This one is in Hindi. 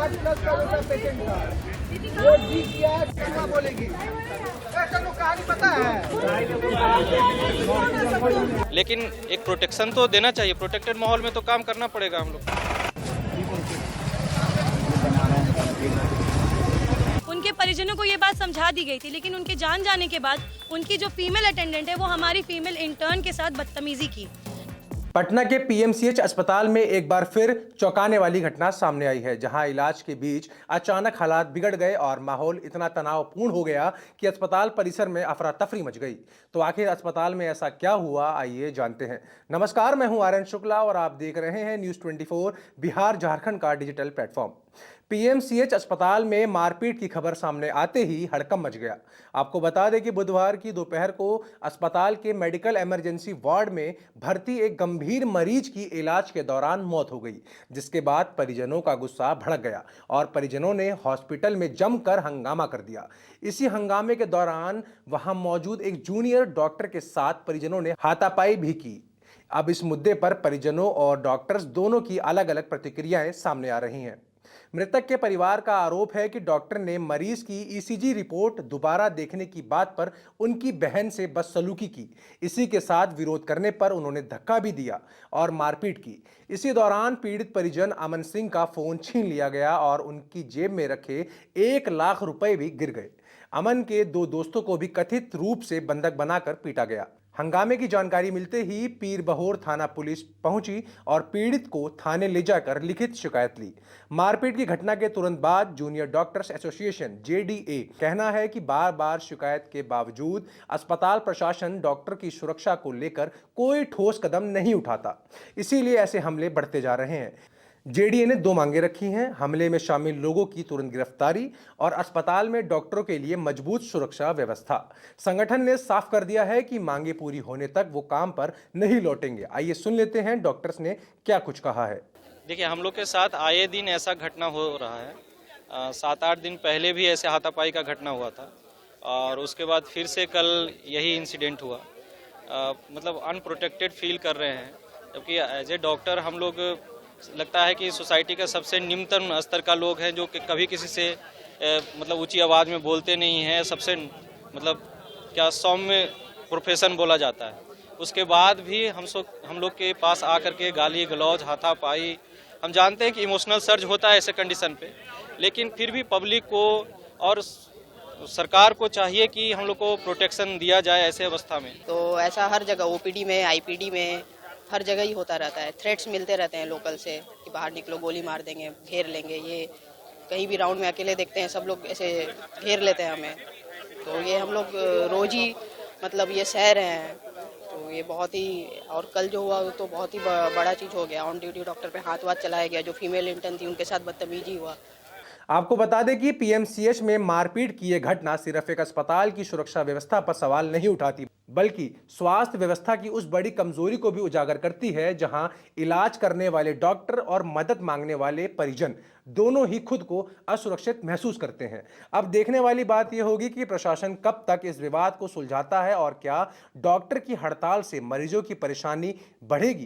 5+ का बेटा पेशेंट था, वो डी किया है, क्या बोलेगी? चलो कहानी पता है। लेकिन एक प्रोटेक्शन तो देना चाहिए, प्रोटेक्टेड माहौल में तो काम करना पड़ेगा हम लोग। उनके परिजनों को ये बात समझा दी गई थी, लेकिन उनके जान जाने के बाद उनकी जो फीमेल अटेंडेंट है वो हमारी फीमेल इंटर्न के साथ बदतमीजी की। पटना के पीएमसीएच अस्पताल में एक बार फिर चौंकाने वाली घटना सामने आई है, जहां इलाज के बीच अचानक हालात बिगड़ गए और माहौल इतना तनावपूर्ण हो गया कि अस्पताल परिसर में अफरा तफरी मच गई। तो आखिर अस्पताल में ऐसा क्या हुआ, आइए जानते हैं। नमस्कार, मैं हूं आर्यन शुक्ला और आप देख रहे हैं न्यूज़ 24 बिहार झारखंड का डिजिटल प्लेटफॉर्म। पीएमसीएच अस्पताल में मारपीट की खबर सामने आते ही हड़कंप मच गया। आपको बता दें कि बुधवार की दोपहर को अस्पताल के मेडिकल इमरजेंसी वार्ड में भर्ती एक गंभीर मरीज की इलाज के दौरान मौत हो गई, जिसके बाद परिजनों का गुस्सा भड़क गया और परिजनों ने हॉस्पिटल में जमकर हंगामा कर दिया। इसी हंगामे के दौरान वहां मौजूद एक जूनियर डॉक्टर के साथ परिजनों ने हाथापाई भी की। अब इस मुद्दे पर परिजनों और डॉक्टर्स दोनों की अलग अलग प्रतिक्रियाएं सामने आ रही हैं। मृतक के परिवार का आरोप है कि डॉक्टर ने मरीज की ईसीजी रिपोर्ट दोबारा देखने की बात पर उनकी बहन से बदसलूकी की। इसी के साथ विरोध करने पर उन्होंने धक्का भी दिया और मारपीट की। इसी दौरान पीड़ित परिजन अमन सिंह का फोन छीन लिया गया और उनकी जेब में रखे 1 लाख रुपए भी गिर गए। अमन के 2 दोस्तों को भी कथित रूप से बंधक बनाकर पीटा गया। हंगामे की जानकारी मिलते ही पीरबहोर थाना पुलिस पहुंची और पीड़ित को थाने ले जाकर लिखित शिकायत ली। मारपीट की घटना के तुरंत बाद जूनियर डॉक्टर्स एसोसिएशन जेडीए कहना है कि बार बार शिकायत के बावजूद अस्पताल प्रशासन डॉक्टर की सुरक्षा को लेकर कोई ठोस कदम नहीं उठाता, इसीलिए ऐसे हमले बढ़ते जा रहे हैं। जेडीए ने 2 मांगे रखी हैं: हमले में शामिल लोगों की तुरंत गिरफ्तारी और अस्पताल में डॉक्टरों के लिए मजबूत सुरक्षा व्यवस्था। संगठन ने साफ कर दिया है कि मांगे पूरी होने तक वो काम पर नहीं लौटेंगे। आइए सुन लेते हैं डॉक्टर्स ने क्या कुछ कहा है। देखिए, हम लोग के साथ आए दिन ऐसा घटना हो रहा है। 7-8 दिन पहले भी ऐसे हाथापाई का घटना हुआ था और उसके बाद फिर से कल यही इंसिडेंट हुआ। मतलब अनप्रोटेक्टेड फील कर रहे हैं, जबकि एज ए डॉक्टर हम लोग लगता है कि सोसाइटी का सबसे निम्नतम स्तर का लोग हैं, जो कि कभी किसी से मतलब ऊंची आवाज़ में बोलते नहीं हैं। सबसे मतलब क्या सौम्य प्रोफेशन बोला जाता है। उसके बाद भी हम लोग के पास आकर के गाली गलौज, हाथापाई, हम जानते हैं कि इमोशनल सर्ज होता है ऐसे कंडीशन पे, लेकिन फिर भी पब्लिक को और सरकार को चाहिए कि हम लोग को प्रोटेक्शन दिया जाए ऐसे अवस्था में। तो ऐसा हर जगह ओपीडी में, आईपीडी में, हर जगह ही होता रहता है। थ्रेट्स मिलते रहते हैं लोकल से कि बाहर निकलो, गोली मार देंगे, घेर लेंगे। ये कहीं भी राउंड में अकेले देखते हैं, सब लोग ऐसे घेर लेते हैं हमें। तो ये हम लोग रोज ही मतलब ये सह रहे हैं। तो ये बहुत ही, और कल जो हुआ तो बहुत ही बड़ा चीज़ हो गया। ऑन ड्यूटी डॉक्टर पे हाथ चलाया गया, जो फीमेल इंटर्न थी उनके साथ बदतमीजी हुआ। आपको बता दें कि पीएमसीएच में मारपीट की यह घटना सिर्फ एक अस्पताल की सुरक्षा व्यवस्था पर सवाल नहीं उठाती, बल्कि स्वास्थ्य व्यवस्था की उस बड़ी कमजोरी को भी उजागर करती है, जहां इलाज करने वाले डॉक्टर और मदद मांगने वाले परिजन दोनों ही खुद को असुरक्षित महसूस करते हैं। अब देखने वाली बात यह होगी कि प्रशासन कब तक इस विवाद को सुलझाता है और क्या डॉक्टर की हड़ताल से मरीजों की परेशानी बढ़ेगी